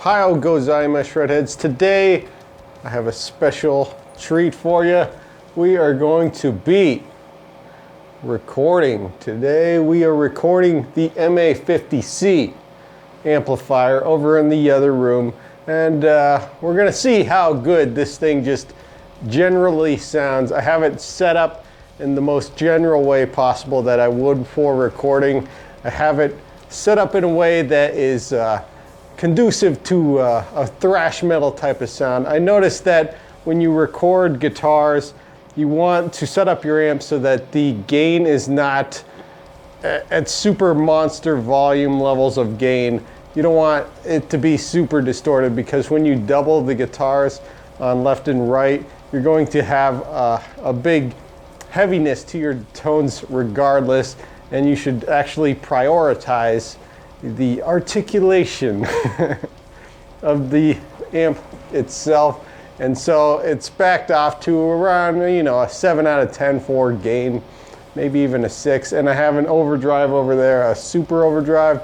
Ohio Gozaimasu Shredheads. Today I have a special treat for you. We are going to be recording. Today we are recording the ma50c amplifier over in the other room, and we're gonna see how good this thing just generally sounds. I have it set up in the most general way possible that I would for recording. I have it set up in a way that is conducive to a thrash metal type of sound. I noticed that when you record guitars, you want to set up your amp so that the gain is not at super monster volume levels of gain. You don't want it to be super distorted, because when you double the guitars on left and right, you're going to have a big heaviness to your tones regardless, and you should actually prioritize the articulation of the amp itself. And so it's backed off to around, a 7 out of 10 for gain, maybe even a 6. And I have an overdrive over there, a super overdrive,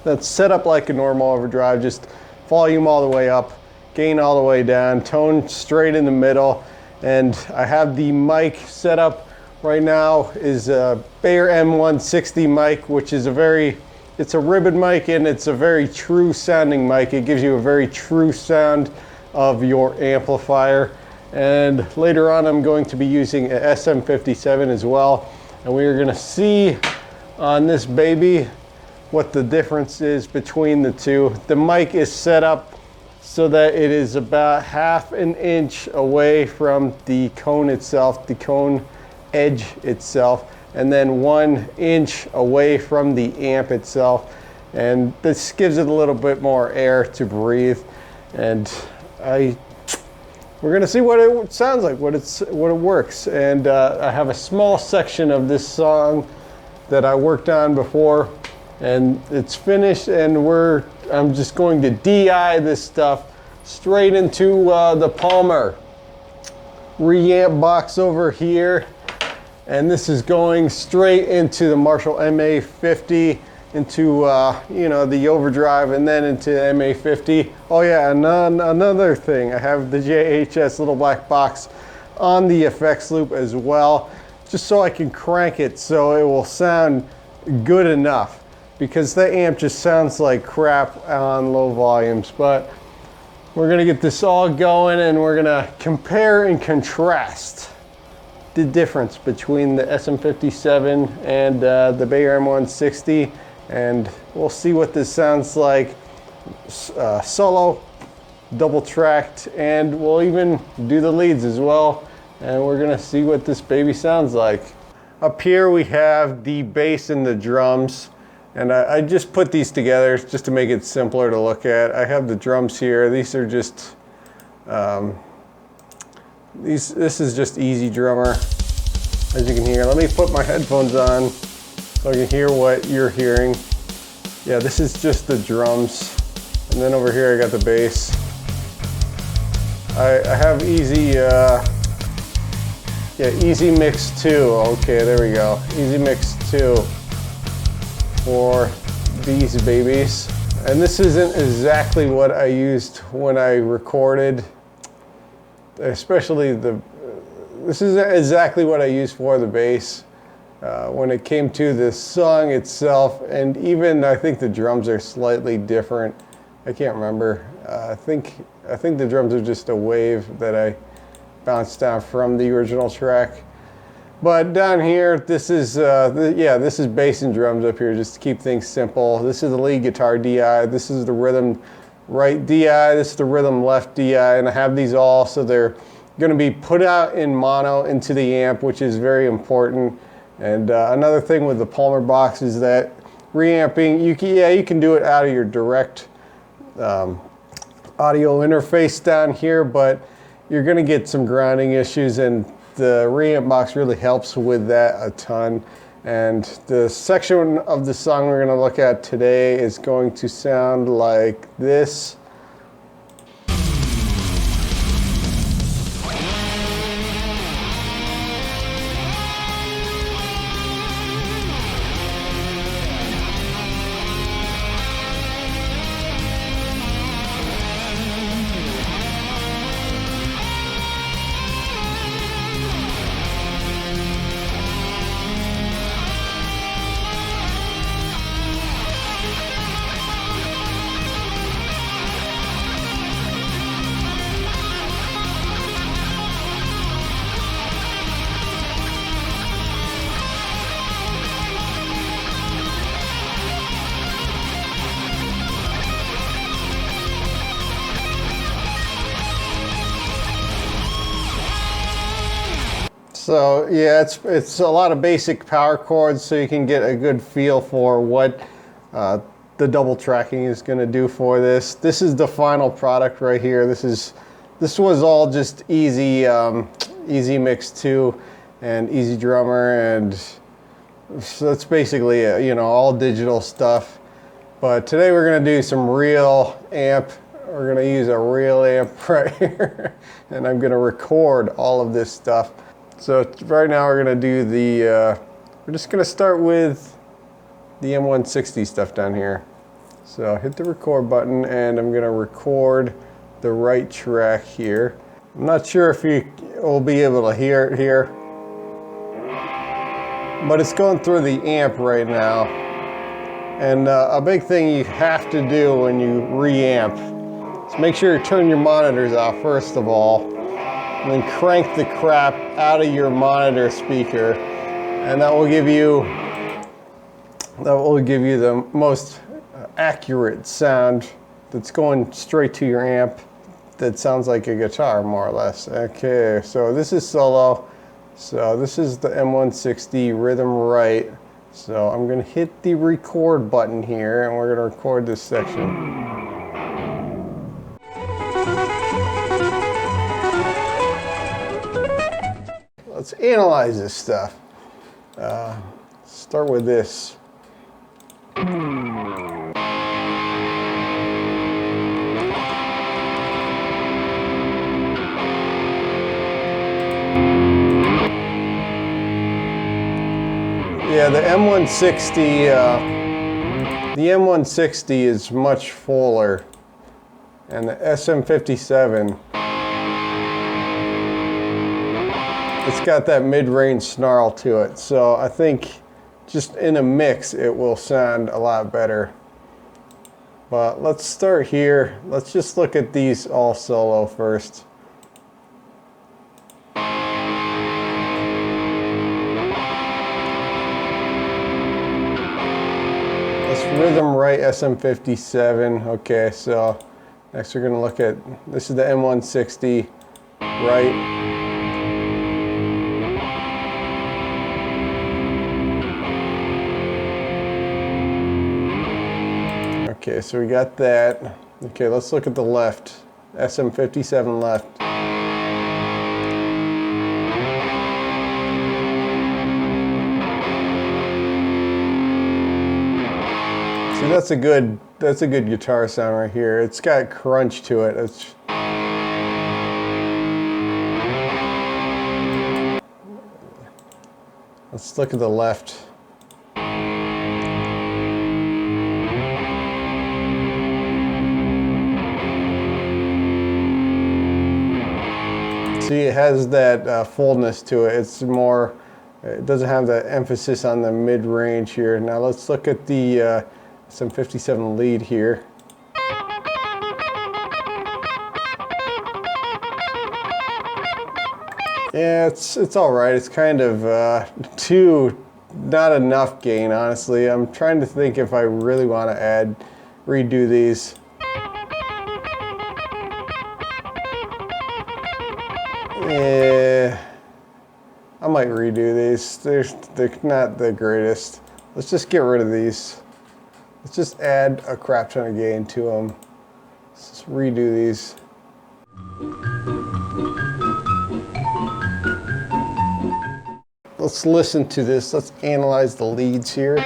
that's set up like a normal overdrive, just volume all the way up, gain all the way down, tone straight in the middle. And I have the mic set up right now is a Bayer ma50c mic, which is it's a ribbon mic, and it's a very true sounding mic. It gives you a very true sound of your amplifier. And later on I'm going to be using a SM57 as well, and we are going to see on this baby what the difference is between the two. The mic is set up so that it is about ½ an inch away from the cone itself, the cone edge itself, and then 1 inch away from the amp itself. And this gives it a little bit more air to breathe. And we're gonna see what it sounds like, what it works. And I have a small section of this song that I worked on before, and it's finished, and I'm just going to DI this stuff straight into the Palmer reamp box over here. And this is going straight into the Marshall ma50, into the overdrive, and then into ma50. Oh yeah, and another thing, I have the JHS little black box on the effects loop as well, just so I can crank it so it will sound good enough, because the amp just sounds like crap on low volumes. But we're gonna get this all going, and we're gonna compare and contrast the difference between the SM57 and the Bayer ma50c, and we'll see what this sounds like solo, double tracked, and we'll even do the leads as well, and we're gonna see what this baby sounds like. Up here we have the bass and the drums, and I just put these together just to make it simpler to look at. I have the drums here. These are just this is just Easy Drummer, as you can hear. Let me put my headphones on so I can hear what you're hearing. Yeah, this is just the drums. And then over here I got the bass. I have Easy Mix 2. Okay, there we go. Easy Mix 2 for these babies. And this isn't exactly what I used when I recorded, especially this is exactly what I used for the bass when it came to the song itself. And even I think the drums are slightly different. I can't remember. I think the drums are just a wave that I bounced down from the original track. But down here, this is this is bass and drums up here, just to keep things simple. This is the lead guitar DI. This is the rhythm right DI. This is the rhythm left DI, and I have these all so they're going to be put out in mono into the amp, which is very important. And another thing with the Palmer box is that reamping, you can do it out of your direct audio interface down here, but you're going to get some grounding issues, and the reamp box really helps with that a ton. And the section of the song we're going to look at today is going to sound like this. So yeah, it's a lot of basic power chords, so you can get a good feel for what the double tracking is going to do for this. This is the final product right here. This was all just Easy Mix 2 and Easy Drummer, and so it's basically you know, all digital stuff. But today we're going to do some real amp. We're going to use a real amp right here, and I'm going to record all of this stuff. So right now we're going to do the, we're just going to start with the ma50c stuff down here. So hit the record button, and I'm going to record the right track here. I'm not sure if you will be able to hear it here, but it's going through the amp right now. And a big thing you have to do when you reamp is make sure you turn your monitors off first of all, and then crank the crap out of your monitor speaker, and that will give you the most accurate sound that's going straight to your amp that sounds like a guitar, more or less. Okay, so this is solo. So this is the ma50c rhythm right. So I'm going to hit the record button here, and we're going to record this section. Let's analyze this stuff. Start with this. Yeah, the ma50c is much fuller, and the SM57, it's got that mid-range snarl to it. So I think just in a mix, it will sound a lot better. But let's start here. Let's just look at these all solo first. Rhythm right SM57. Okay, so next we're going to look at, this is the ma50c right. Okay, so we got that. Okay, let's look at the left, SM57 left. See, that's a good guitar sound right here. It's got crunch to it. Let's look at the left. See, it has that fullness to it. It's more, it doesn't have that emphasis on the mid-range here. Now let's look at the SM57 lead here. Yeah, it's all right. It's kind of not enough gain, honestly. I'm trying to think if I really want to redo these. Yeah, I might redo these. They're not the greatest. Let's just get rid of these. Let's just add a crap ton of gain to them. Let's just redo these. Let's listen to this. Let's analyze the leads here.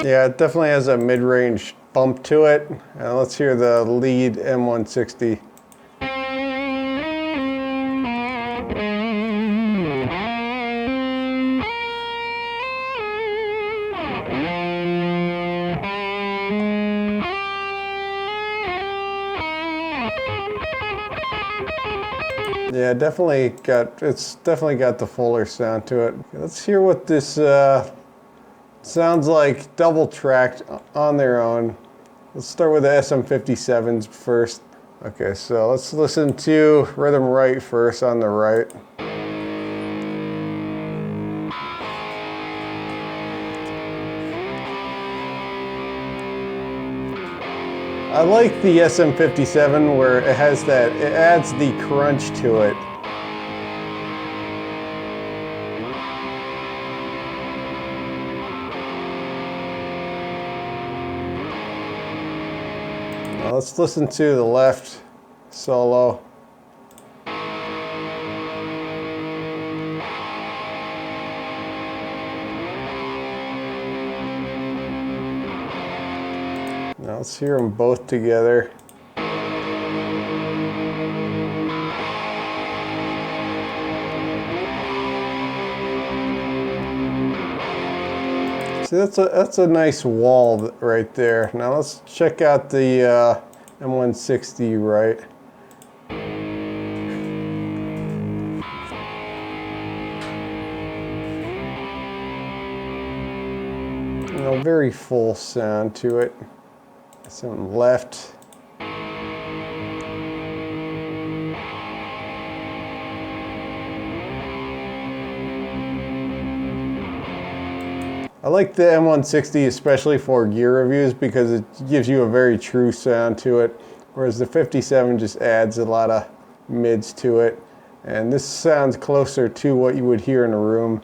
Yeah, it definitely has a mid-range bump to it. Let's hear the lead ma50c. Yeah, it's definitely got the fuller sound to it. Let's hear what this sounds like double tracked on their own. Let's start with the SM57s first. Okay, so let's listen to Rhythm Right first on the right. I like the SM57 where it has that, it adds the crunch to it. Now let's listen to the left solo. Now let's hear them both together. See, that's a nice wall right there. Now let's check out the M160 right. You know, very full sound to it. Some left. I like the M160 especially for gear reviews because it gives you a very true sound to it, whereas the 57 just adds a lot of mids to it. And this sounds closer to what you would hear in a room.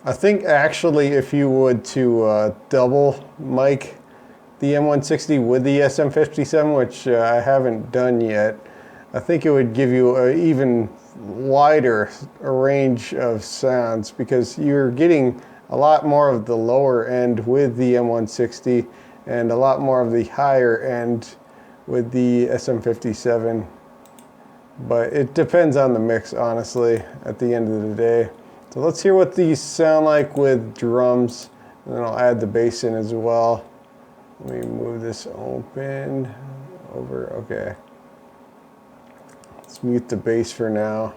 I think actually if you would to double mic the M160 with the SM57, which I haven't done yet, I think it would give you an even wider range of sounds because you're getting a lot more of the lower end with the M160 and a lot more of the higher end with the SM57. But it depends on the mix, honestly, at the end of the day. So let's hear what these sound like with drums, and then I'll add the bass in as well. Let me move this open over, okay. Let's mute the bass for now.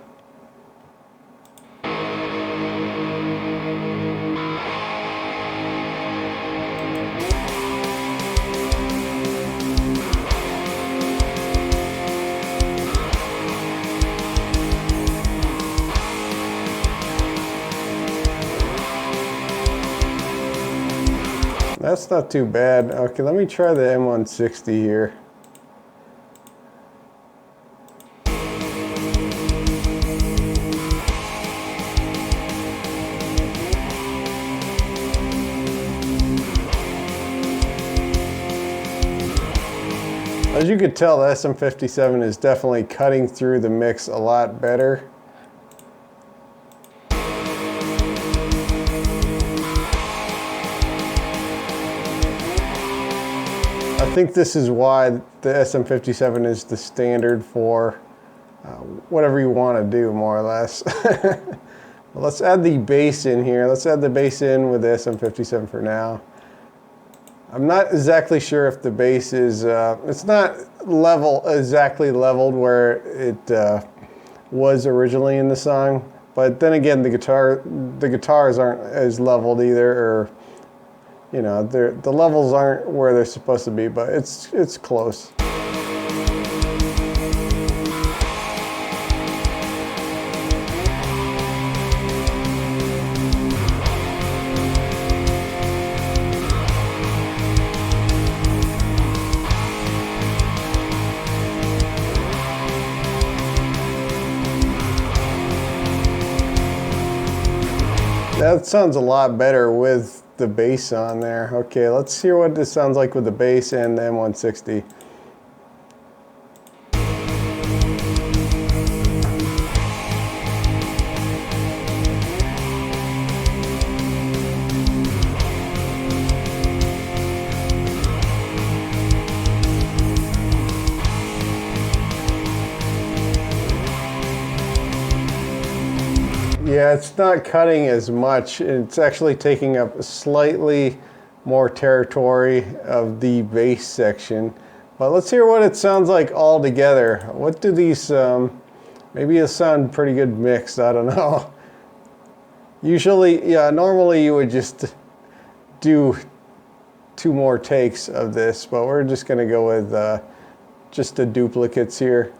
That's not too bad. Okay, let me try the M160 here. As you could tell, the SM57 is definitely cutting through the mix a lot better. I think this is why the SM57 is the standard for whatever you want to do, more or less. Well, let's add the bass in here. Let's add the bass in with the SM57 for now. I'm not exactly sure if the bass is, it's not exactly leveled where it was originally in the song, but then again, the guitars aren't as leveled either, or you know, the levels aren't where they're supposed to be, but it's close. That sounds a lot better with the bass on there. Okay, let's hear what this sounds like with the bass and the M160. Yeah, it's not cutting as much. It's actually taking up slightly more territory of the bass section. But let's hear what it sounds like all together. What do these, maybe it'll sound pretty good mixed, I don't know. Usually, yeah, normally you would just do 2 more takes of this, but we're just gonna go with just the duplicates here.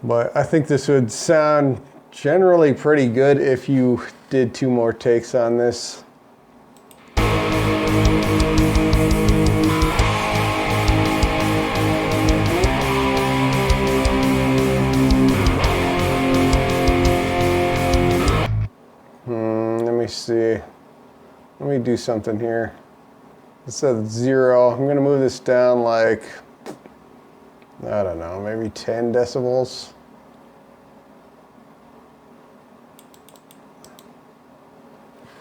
But I think this would sound generally pretty good if you did 2 more takes on this. Let me see. Let me do something here. It's at 0. I'm gonna move this down like, I don't know, maybe 10 decibels.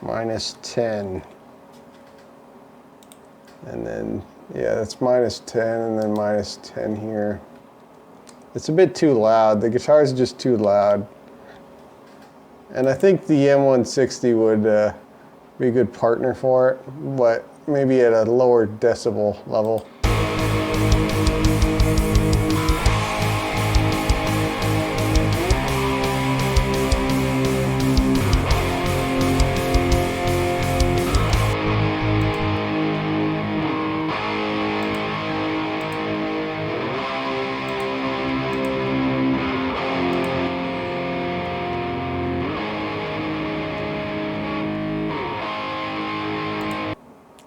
-10. And then, yeah, that's -10 and then -10 here. It's a bit too loud. The guitar is just too loud. And I think the M160 would be a good partner for it, but maybe at a lower decibel level.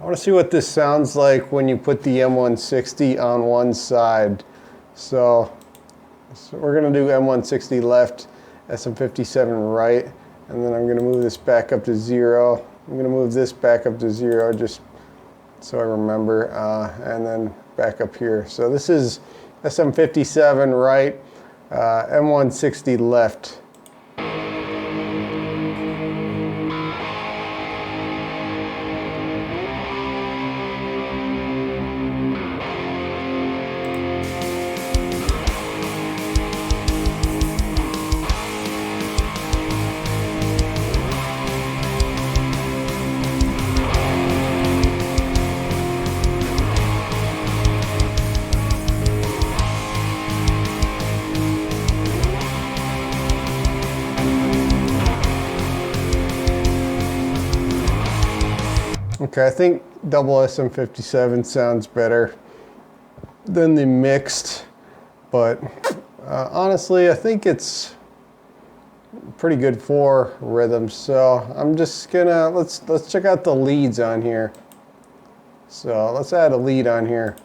I want to see what this sounds like when you put the M160 on one side. So we're going to do M160 left, SM57 right, and then I'm going to move this back up to 0. I'm going to move this back up to 0 just so I remember, and then back up here. So this is SM57 right, M160 left. Okay, I think double SM57 sounds better than the mixed, but honestly, I think it's pretty good for rhythms. So I'm just gonna, let's check out the leads on here. So let's add a lead on here.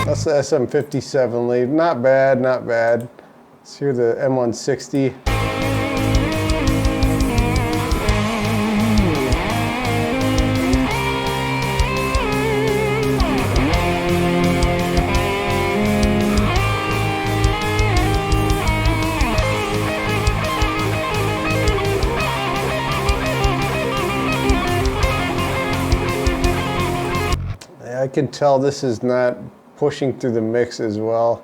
That's the SM57 lead. Not bad, not bad. Let's hear the M160. I can tell this is not pushing through the mix as well.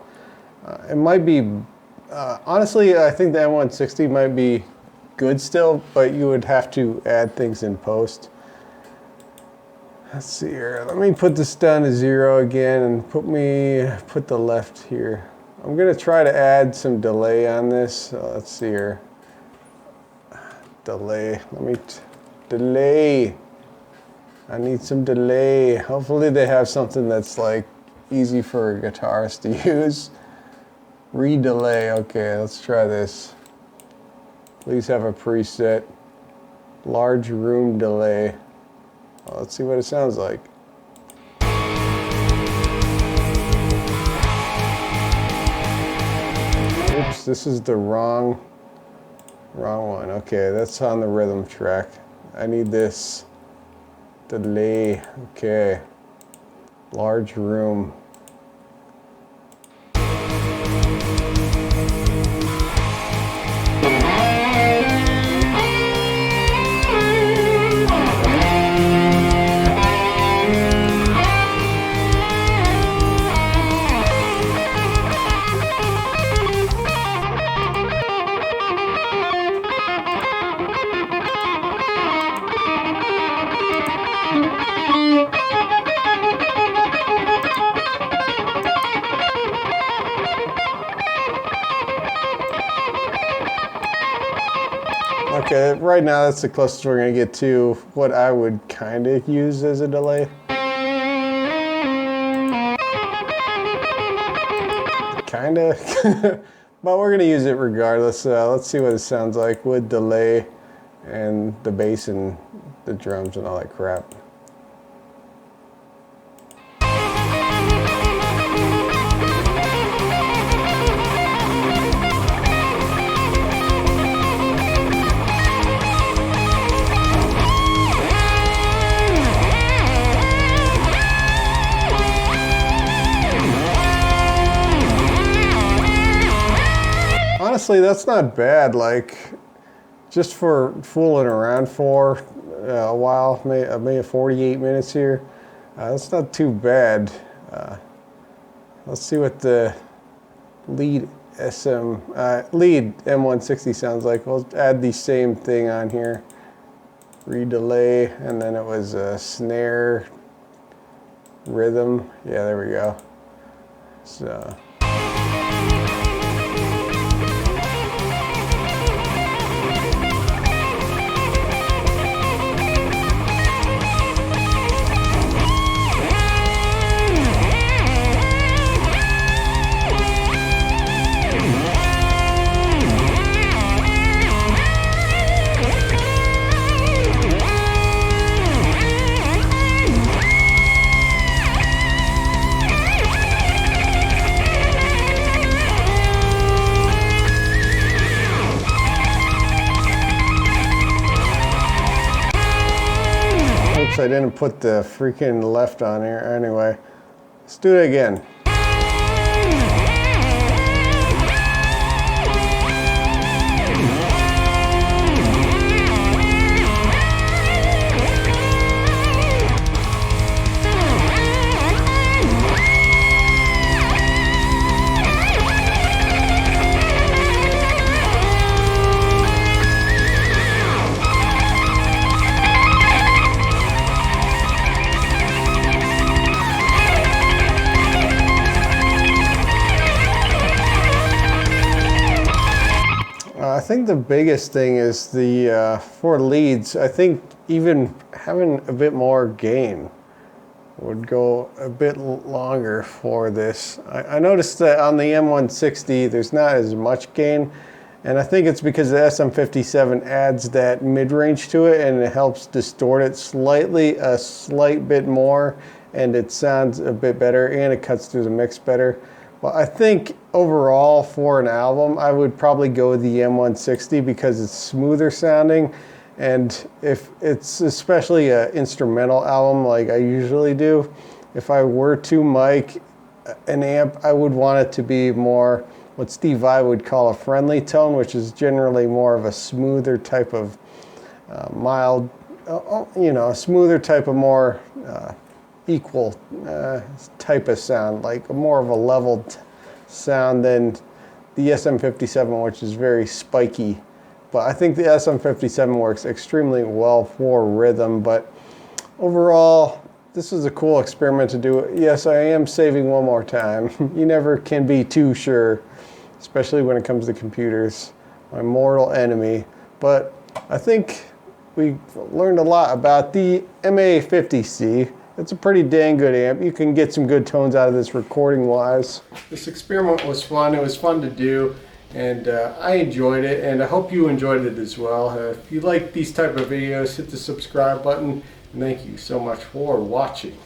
It might be, honestly, I think the M160 might be good still, but you would have to add things in post. Let's see here. Let me put this down to 0 again and put the left here. I'm gonna try to add some delay on this. Let's see here. Delay. Delay. I need some delay. Hopefully they have something that's like easy for a guitarist to use. Redelay. Okay, let's try this. Please have a preset. Large room delay. Well, let's see what it sounds like. Oops, this is the wrong one. Okay, that's on the rhythm track. I need this delay. Okay. Large room. Okay, right now that's the closest we're going to get to what I would kind of use as a delay. Kind of, but we're going to use it regardless. Let's see what it sounds like with delay and the bass and the drums and all that crap. Honestly, that's not bad. Like, just for fooling around for a while, maybe 48 minutes here, that's not too bad. Let's see what the lead M160 sounds like. We'll add the same thing on here. Redelay, and then it was a snare rhythm. Yeah, there we go. So. I didn't put the freaking left on here. Anyway, let's do it again. I think the biggest thing is the, for leads, I think even having a bit more gain would go a bit longer for this. I noticed that on the M160 there's not as much gain, and I think it's because the SM57 adds that mid-range to it and it helps distort it slightly, a slight bit more, and it sounds a bit better and it cuts through the mix better. Well, I think overall for an album, I would probably go with the M160 because it's smoother sounding, and if it's especially an instrumental album like I usually do, if I were to mic an amp, I would want it to be more what Steve Vai would call a friendly tone, which is generally more of a smoother type of mild, a smoother type of more equal type of sound, like more of a leveled sound than the SM57, which is very spiky. But I think the SM57 works extremely well for rhythm. But overall, this is a cool experiment to do. Yes, I am saving one more time. You never can be too sure, especially when it comes to computers, my mortal enemy. But I think we learned a lot about the ma50c. It's a pretty dang good amp. You can get some good tones out of this recording wise. This experiment was fun. It was fun to do, and I enjoyed it, and I hope you enjoyed it as well. If you like these type of videos, hit the subscribe button, and thank you so much for watching.